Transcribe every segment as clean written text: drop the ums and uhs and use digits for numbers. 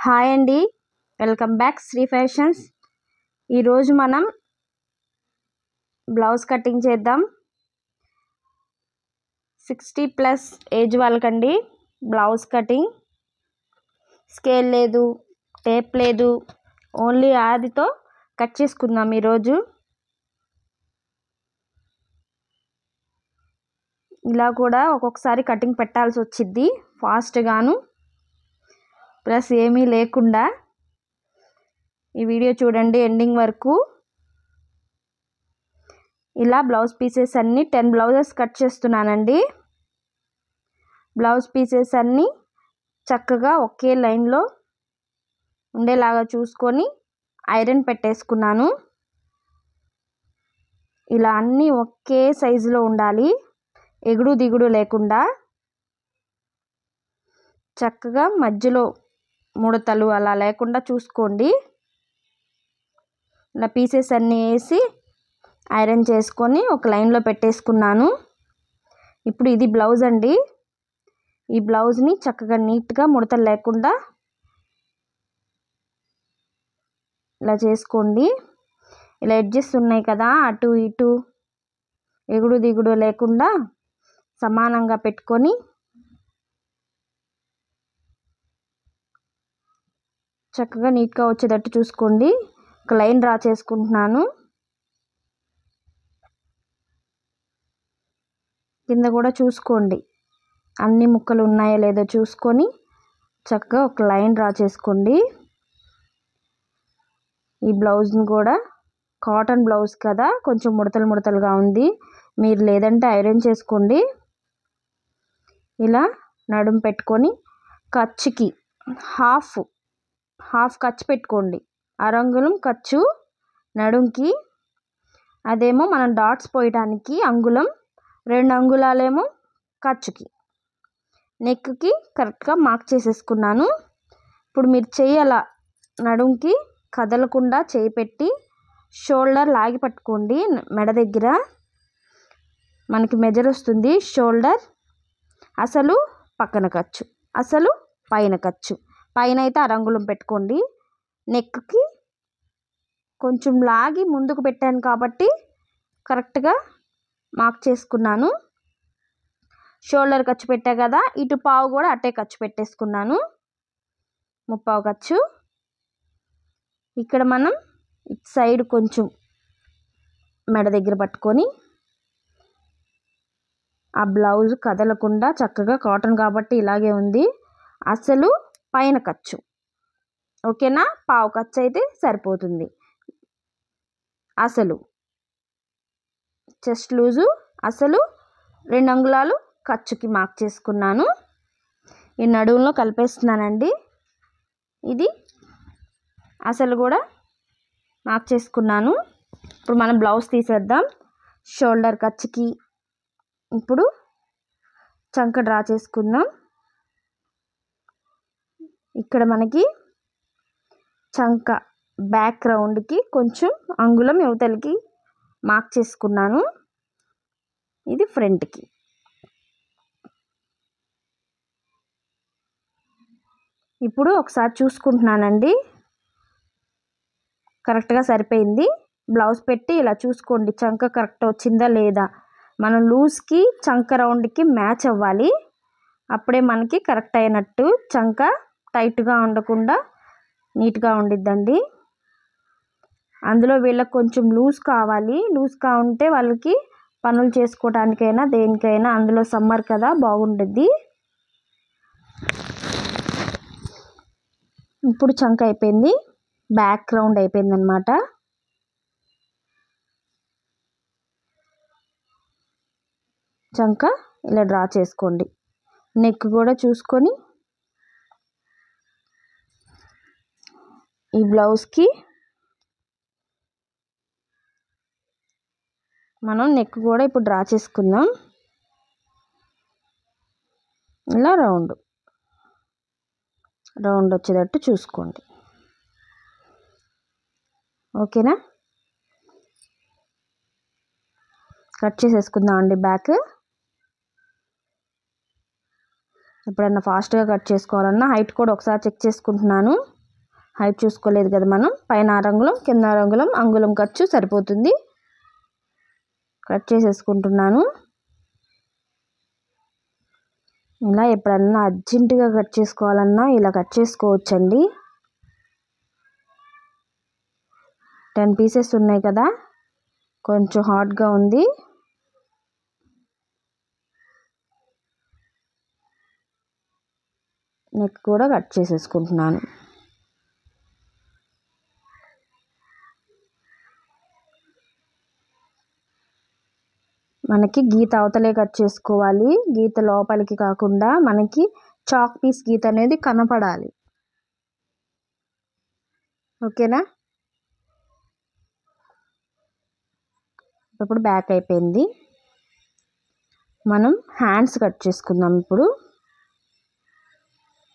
Hi అండి, welcome back Shri fashions. ఈరోజు మనం బ్లౌజ్ కటింగ్ చేద్దాం. 60+ ఏజ్ వాళ్ళకండి బ్లౌజ్ కటింగ్. స్కేల్ లేదు, టేప్ లేదు, ఓన్లీ ఆదితో కట్ చేసుకుందాం. ఈరోజు ఇలా కూడా ఒక్కొక్కసారి కటింగ్ పెట్టాల్సి వచ్చింది ఫాస్ట్గాను, ప్లస్ ఏమీ లేకుండా. ఈ వీడియో చూడండి ఎండింగ్ వరకు. ఇలా బ్లౌజ్ పీసెస్ అన్నీ 10 బ్లౌజెస్ కట్ చేస్తున్నానండి. బ్లౌజ్ పీసెస్ అన్నీ చక్కగా ఒకే లైన్లో ఉండేలాగా చూసుకొని ఐరన్ పెట్టేసుకున్నాను. ఇలా అన్నీ ఒకే సైజులో ఉండాలి, ఎగుడు దిగుడు లేకుండా. చక్కగా మధ్యలో ముడతలు అలా లేకుండా చూసుకోండి. ఇలా పీసెస్ అన్నీ వేసి ఐరన్ చేసుకొని ఒక లైన్లో పెట్టేసుకున్నాను. ఇప్పుడు ఇది బ్లౌజ్ అండి. ఈ బ్లౌజ్ని చక్కగా నీట్గా ముడతలు లేకుండా ఇలా చేసుకోండి. ఇలా ఎడ్జెస్ ఉన్నాయి కదా, అటు ఇటు ఎగుడు దిగుడు లేకుండా సమానంగా పెట్టుకొని చక్కగా నీట్గా వచ్చేటట్టు చూసుకోండి. ఒక లైన్ డ్రా చేసుకుంటున్నాను. కింద కూడా చూసుకోండి, అన్ని ముక్కలు ఉన్నాయో లేదో చూసుకొని చక్కగా ఒక లైన్ డ్రా చేసుకోండి. ఈ బ్లౌజ్ని కూడా కాటన్ బ్లౌజ్ కదా, కొంచెం ముడతలు ముడతలుగా ఉంది. మీరు లేదంటే ఐరన్ చేసుకోండి. ఇలా నడుము పెట్టుకొని ఖర్చుకి హాఫ్ ఖర్చు పెట్టుకోండి. అరంగుళం ఖర్చు నడుంకి, అదేమో మనం డాట్స్ పోయడానికి అంగుళం, 2 అంగుళాలేమో ఖర్చుకి. నెక్కి కరెక్ట్గా మార్క్ చేసేసుకున్నాను. ఇప్పుడు మీరు చెయ్యి అలా నడుంకి కదలకుండా చేయి పెట్టి షోల్డర్ లాగి పట్టుకోండి. మెడ దగ్గర మనకి మెజర్ వస్తుంది. షోల్డర్ అసలు పక్కన ఖర్చు, అసలు పైన ఖర్చు. పైన అయితే అరంగుళం పెట్టుకోండి. నెక్కి కొంచెం లాగి ముందుకు పెట్టాను కాబట్టి కరెక్ట్గా మార్క్ చేసుకున్నాను. షోల్డర్ ఖర్చు పెట్టా కదా, ఇటు పావు కూడా అట్టే ఖర్చు పెట్టేసుకున్నాను, 3/4 ఖర్చు. ఇక్కడ మనం ఇటు సైడ్ కొంచెం మెడ దగ్గర పట్టుకొని ఆ బ్లౌజ్ కదలకుండా చక్కగా, కాటన్ కాబట్టి ఇలాగే ఉంది, అసలు పైన ఖర్చు. ఓకేనా, 1/4 ఖర్చు అయితే సరిపోతుంది. అసలు చెస్ట్ లూజు, అసలు 2 అంగుళాలు ఖర్చుకి మార్క్ చేసుకున్నాను. ఈ నడువులో కలిపేస్తున్నానండి. ఇది అసలు కూడా మార్క్ చేసుకున్నాను. ఇప్పుడు మనం బ్లౌజ్ తీసేద్దాం. షోల్డర్ ఖర్చుకి ఇప్పుడు చంక డ్రా చేసుకుందాం. ఇక్కడ మనకి చంక బ్యాక్ రౌండ్కి కొంచెం అంగుళం యువతలకి మార్క్ చేసుకున్నాను. ఇది ఫ్రంట్కి. ఇప్పుడు ఒకసారి చూసుకుంటున్నానండి, కరెక్ట్గా సరిపోయింది. బ్లౌజ్ పెట్టి ఇలా చూసుకోండి, చంక కరెక్ట్ వచ్చిందా లేదా. మనం లూజ్కి చంక రౌండ్కి మ్యాచ్ అవ్వాలి, అప్పుడే మనకి కరెక్ట్ అయినట్టు. చంక టైట్గా ఉండకుండా నీట్గా ఉండిద్దండి. అందులో వీళ్ళకి కొంచెం లూజ్ కావాలి. లూజ్గా ఉంటే వాళ్ళకి పనులు చేసుకోవడానికైనా దేనికైనా, అందులో సమ్మర్ కదా బాగుంటుంది. ఇప్పుడు చంక అయిపోయింది, బ్యాక్ రౌండ్ అయిపోయింది అన్నమాట. చంక ఇలా డ్రా చేసుకోండి. నెక్ కూడా చూసుకొని ఈ బ్లౌజ్కి మనం నెక్ కూడా ఇప్పుడు డ్రా చేసుకుందాం. ఇలా రౌండ్ వచ్చేటట్టు చూసుకోండి. ఓకేనా, కట్ చేసేసుకుందాం అండి బ్యాక్. ఎప్పుడన్నా ఫాస్ట్గా కట్ చేసుకోవాలన్నా హైట్ కూడా ఒకసారి చెక్ చేసుకుంటున్నాను. హైట్ చూసుకోలేదు కదా మనం. పైన 6 అంగుళం కింద 6 అంగుళం అంగుళం ఖర్చు సరిపోతుంది. కట్ చేసేసుకుంటున్నాను. ఇలా ఎప్పుడన్నా అర్జెంటుగా కట్ చేసుకోవాలన్నా ఇలా కట్ చేసుకోవచ్చండి. 10 పీసెస్ ఉన్నాయి కదా, కొంచెం హాట్గా ఉంది. నెక్ కూడా కట్ చేసేసుకుంటున్నాను. మనకి గీత అవతలే కట్ చేసుకోవాలి, గీత లోపలికి కాకుండా మనకి చాక్ పీస్ గీత అనేది కనపడాలి. ఓకేనా. ఇప్పుడు బ్యాక్ అయిపోయింది. మనం హ్యాండ్స్ కట్ చేసుకుందాం. ఇప్పుడు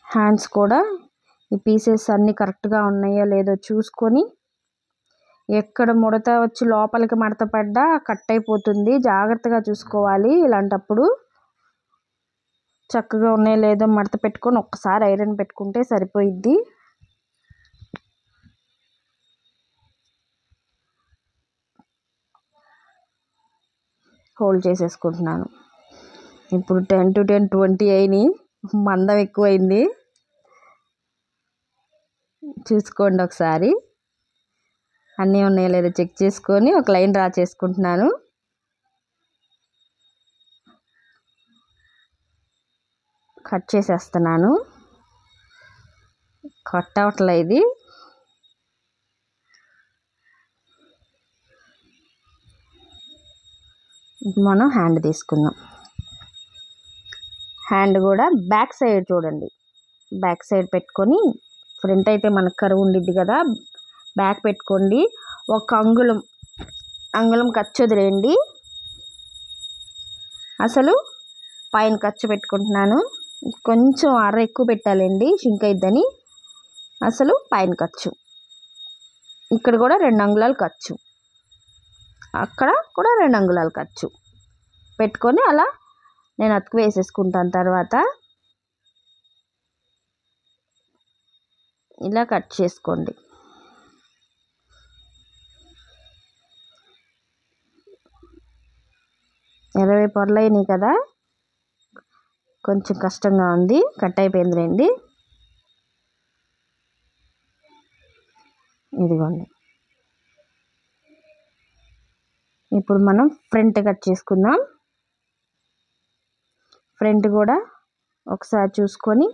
హ్యాండ్స్ కూడా ఈ పీసెస్ అన్నీ కరెక్ట్గా ఉన్నాయో లేదో చూసుకొని, ఎక్కడ ముడత వచ్చి లోపలికి మడత పడ్డా కట్ అయిపోతుంది, జాగ్రత్తగా చూసుకోవాలి. ఇలాంటప్పుడు చక్కగా ఉన్నాయో లేదో మడత పెట్టుకొని ఒక్కసారి ఐరన్ పెట్టుకుంటే సరిపోయిద్ది. హోల్డ్ చేసేసుకుంటున్నాను. ఇప్పుడు 10 to 10 20 అయినాయి. మందం ఎక్కువైంది, చూసుకోండి ఒకసారి. అన్నీ ఉన్నాయో లేదో చెక్ చేసుకొని ఒక లైన్ డ్రా చేసుకుంటున్నాను. కట్ చేసేస్తున్నాను. కట్ అవట్లే ఇది. మనం హ్యాండ్ తీసుకుందాం. హ్యాండ్ కూడా బ్యాక్ సైడ్ చూడండి, బ్యాక్ సైడ్ పెట్టుకొని, ఫ్రంట్ అయితే మనకు కరువు ఉండిద్ది కదా, బ్యాక్ పెట్టుకోండి. ఒక అంగుళం ఖర్చు వదిలేయండి. అసలు పైన ఖర్చు పెట్టుకుంటున్నాను. కొంచెం అర ఎక్కువ పెట్టాలండి, షింక్ అయిద్దని. అసలు పైన ఖర్చు, ఇక్కడ కూడా 2 అంగుళాలు ఖర్చు, అక్కడ కూడా 2 అంగుళాలు ఖర్చు పెట్టుకొని అలా నేను అతుకు వేసేసుకుంటాను. తర్వాత ఇలా కట్ చేసుకోండి. ఇరవై పొరలు అయినాయి కదా, కొంచెం కష్టంగా ఉంది. కట్ అయిపోయింది రండి. ఇదిగోండి. ఇప్పుడు మనం ఫ్రంట్ కట్ చేసుకుందాం. ఫ్రంట్ కూడా ఒకసారి చూసుకొని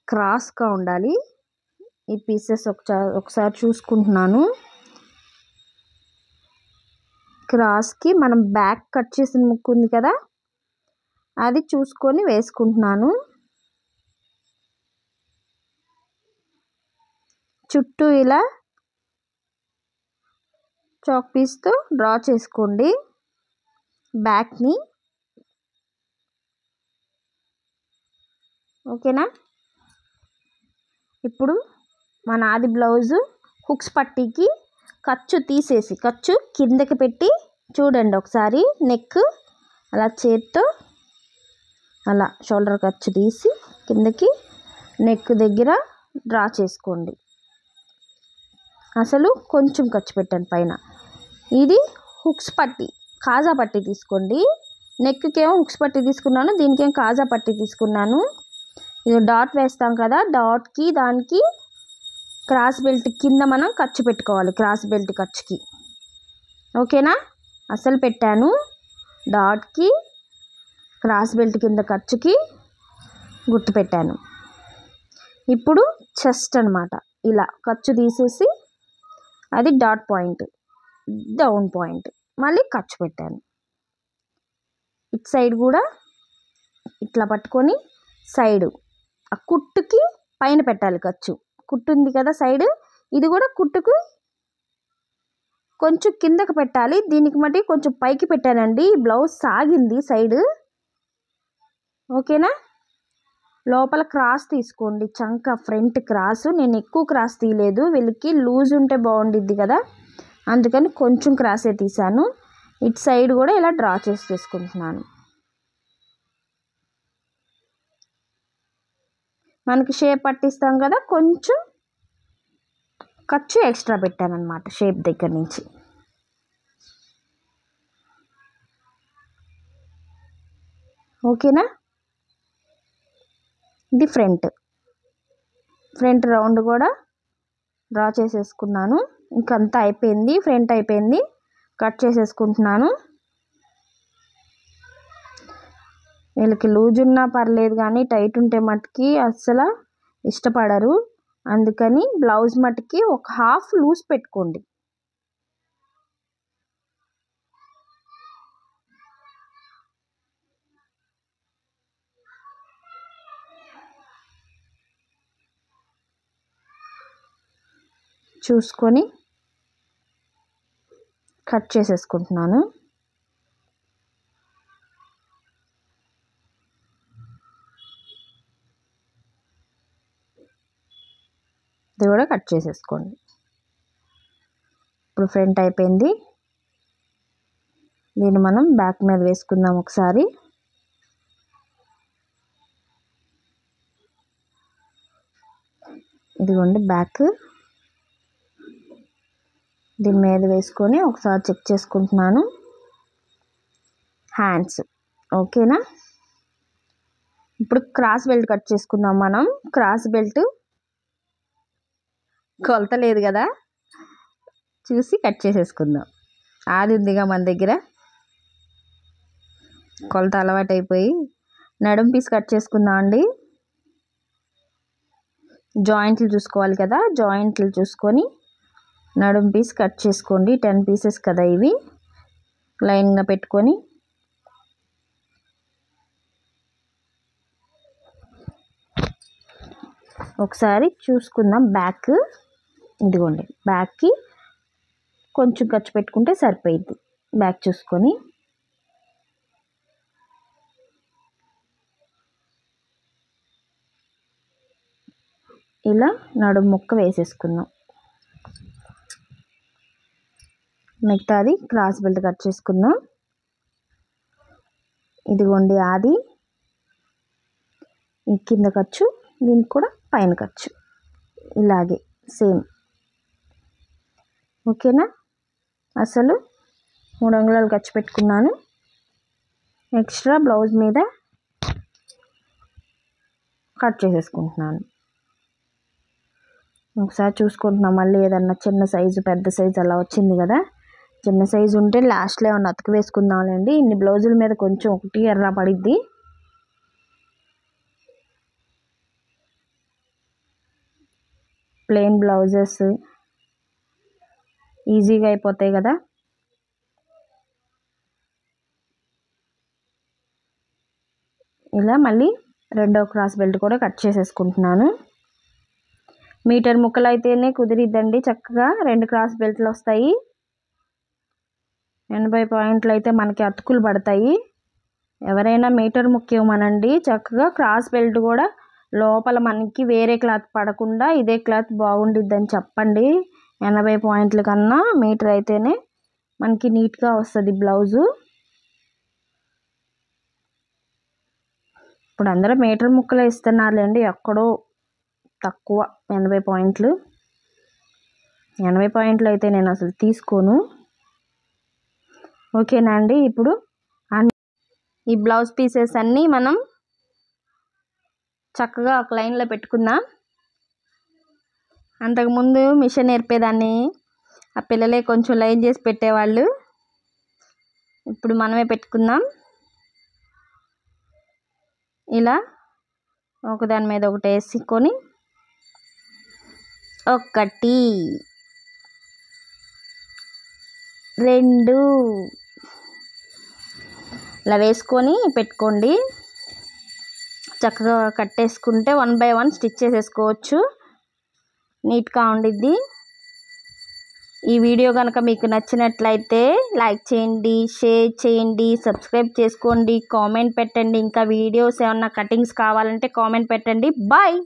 క్రాస్గా ఉండాలి. ఈ పీసెస్ ఒకసారి చూసుకుంటున్నాను. క్రాస్కి మనం బ్యాక్ కట్ చేసిన ముక్కు ఉంది కదా, అది చూసుకొని వేసుకుంటున్నాను. చుట్టూ ఇలా చాక్ పీస్తో డ్రా చేసుకోండి బ్యాక్ని. ఓకేనా. ఇప్పుడు మన ఆది బ్లౌజు హుక్స్ పట్టీకి ఖర్చు తీసేసి, ఖర్చు కిందకి పెట్టి చూడండి ఒకసారి. నెక్ అలా చేత్తో అలా షోల్డర్ ఖర్చు తీసి కిందకి నెక్ దగ్గర డ్రా చేసుకోండి. అసలు కొంచెం ఖర్చు పెట్టండి పైన. ఇది హుక్స్ పట్టీ, కాజా పట్టీ తీసుకోండి. నెక్కేమో హుక్స్ పట్టీ తీసుకున్నాను, దీనికేమో కాజా పట్టీ తీసుకున్నాను. ఇది డాట్ వేస్తాం కదా, డాట్కి దానికి క్రాస్ బెల్ట్ కింద మనం ఖర్చు పెట్టుకోవాలి, క్రాస్ బెల్ట్ ఖర్చుకి. ఓకేనా. అసలు పెట్టాను, డాట్కి క్రాస్ బెల్ట్ కింద ఖర్చుకి గుర్తు పెట్టాను. ఇప్పుడు చెస్ట్ అనమాట, ఇలా ఖర్చు తీసేసి అది డాట్ పాయింట్, డౌన్ పాయింట్, మళ్ళీ ఖర్చు పెట్టాను. ఇటు సైడ్ కూడా ఇట్లా పట్టుకొని సైడు ఆ కుట్టుకి పైన పెట్టాలి ఖర్చు. కుట్టు ఉంది కదా సైడ్, ఇది కూడా కుట్టుకు కొంచెం కిందకి పెట్టాలి. దీనికి మట్టి కొంచెం పైకి పెట్టానండి, బ్లౌజ్ సాగింది సైడ్. ఓకేనా. లోపల క్రాస్ తీసుకోండి, చంక ఫ్రంట్ క్రాస్. నేను ఎక్కువ క్రాస్ తీయలేదు, వీళ్ళకి లూజ్ ఉంటే బాగుండిద్ది కదా, అందుకని కొంచెం క్రాసే తీసాను. ఇటు సైడ్ కూడా ఇలా డ్రా చేసుకుంటున్నాను. మనకి షేప్ పట్టిస్తాం కదా, కొంచెం ఖర్చు ఎక్స్ట్రా పెట్టాను అనమాట షేప్ దగ్గర నుంచి. ఓకేనా. ఇది ఫ్రంట్ రౌండ్ కూడా డ్రా చేసేసుకున్నాను. ఇంకంతా అయిపోయింది, ఫ్రంట్ అయిపోయింది. కట్ చేసేసుకుంటున్నాను. వీళ్ళకి లూజ్ ఉన్నా పర్లేదు కానీ టైట్ ఉంటే మట్టుకి అస్సలు ఇష్టపడరు. అందుకని బ్లౌజ్ మట్టుకి ఒక హాఫ్ లూజ్ పెట్టుకోండి. చూసుకొని కట్ చేసేసుకుంటున్నాను. ఇది కూడా కట్ చేసేసుకోండి. ఇప్పుడు ఫ్రంట్ అయిపోయింది. దీన్ని మనం బ్యాక్ మీద వేసుకుందాం ఒకసారి. ఇదిగోండి బ్యాక్. దీని మీద వేసుకొని ఒకసారి చెక్ చేసుకుంటున్నాను. హ్యాండ్స్ ఓకేనా. ఇప్పుడు క్రాస్ బెల్ట్ కట్ చేసుకుందాం మనం. క్రాస్ బెల్ట్ కొలత లేదు కదా, చూసి కట్ చేసేసుకుందాం. ఆది ఉందిగా మన దగ్గర, కొలత అలవాటు అయిపోయి నడుం పీస్ కట్ చేసుకుందాం అండి. జాయింట్లు చూసుకోవాలి కదా, జాయింట్లు చూసుకొని నడుం పీస్ కట్ చేసుకోండి. 10 పీసెస్ కదా ఇవి. లైన్గా పెట్టుకొని ఒకసారి చూసుకుందాం బ్యాక్. ఇదిగోండి బ్యాక్కి కొంచెం ఖర్చు పెట్టుకుంటే సరిపోయింది. బ్యాక్ చూసుకొని ఇలా నడుం ముక్క వేసేసుకుందాం. మిగతాది క్రాస్ బెల్ట్ కట్ చేసుకుందాం. ఇదిగోండి ఆది, ఈ కింద ఖర్చు, దీనికి కూడా పైన ఖర్చు, ఇలాగే సేమ్. ఓకేనా. అసలు 3 అంగుళాలు ఖర్చు పెట్టుకున్నాను. ఎక్స్ట్రా బ్లౌజ్ మీద కట్ చేసేసుకుంటున్నాను. ఒకసారి చూసుకుంటున్నాం మళ్ళీ ఏదన్నా చిన్న సైజు పెద్ద సైజు అలా వచ్చింది కదా. చిన్న సైజు ఉంటే లాస్ట్లో ఏమన్నా అతుకు వేసుకుందాంలేండి. ఇన్ని బ్లౌజుల మీద కొంచెం ఒకటి ఎర్ర పడిద్ది. ప్లెయిన్ బ్లౌజెస్ ఈజీగా అయిపోతాయి కదా. ఇలా మళ్ళీ రెండో క్రాస్ బెల్ట్ కూడా కట్ చేసేసుకుంటున్నాను. మీటర్ ముక్కలు అయితేనే కుదిరిద్దండి. చక్కగా 2 క్రాస్ బెల్ట్లు వస్తాయి. 80 పాయింట్లు అయితే మనకి అతుకులు పడతాయి. ఎవరైనా మీటర్ ముక్క ఇవ్వమనండి. చక్కగా క్రాస్ బెల్ట్ కూడా లోపల మనకి వేరే క్లాత్ పడకుండా ఇదే క్లాత్ బాగుండిద్దని చెప్పండి. 80 పాయింట్ల కన్నా మీటర్ అయితేనే మనకి నీట్గా వస్తుంది బ్లౌజు. ఇప్పుడు అందరూ మీటర్ ముక్కలే ఇస్తున్నారులేండి, ఎక్కడో తక్కువ 80 పాయింట్లు. 80 పాయింట్లు అయితే నేను అసలు తీసుకోను. ఓకేనా అండి. ఇప్పుడు ఈ బ్లౌజ్ పీసెస్ అన్నీ మనం చక్కగా ఒక లైన్లో పెట్టుకుందాం. అంతకుముందు మిషన్ నేర్పేదాన్ని, ఆ పిల్లలే కొంచెం లైన్ చేసి పెట్టేవాళ్ళు. ఇప్పుడు మనమే పెట్టుకుందాం. ఇలా ఒకదాని మీద ఒకటి వేసుకొని 1 2 ఇలా వేసుకొని పెట్టుకోండి. చక్కగా కట్టేసుకుంటే 1 by 1 స్టిచ్ చేసేసుకోవచ్చు. నీట్గా ఉండిద్ది. ఈ వీడియో కనుక మీకు నచ్చినట్లయితే లైక్ చేయండి, షేర్ చేయండి, సబ్స్క్రైబ్ చేసుకోండి, కామెంట్ పెట్టండి. ఇంకా వీడియోస్ ఏమన్నా కటింగ్స్ కావాలంటే కామెంట్ పెట్టండి. బాయ్.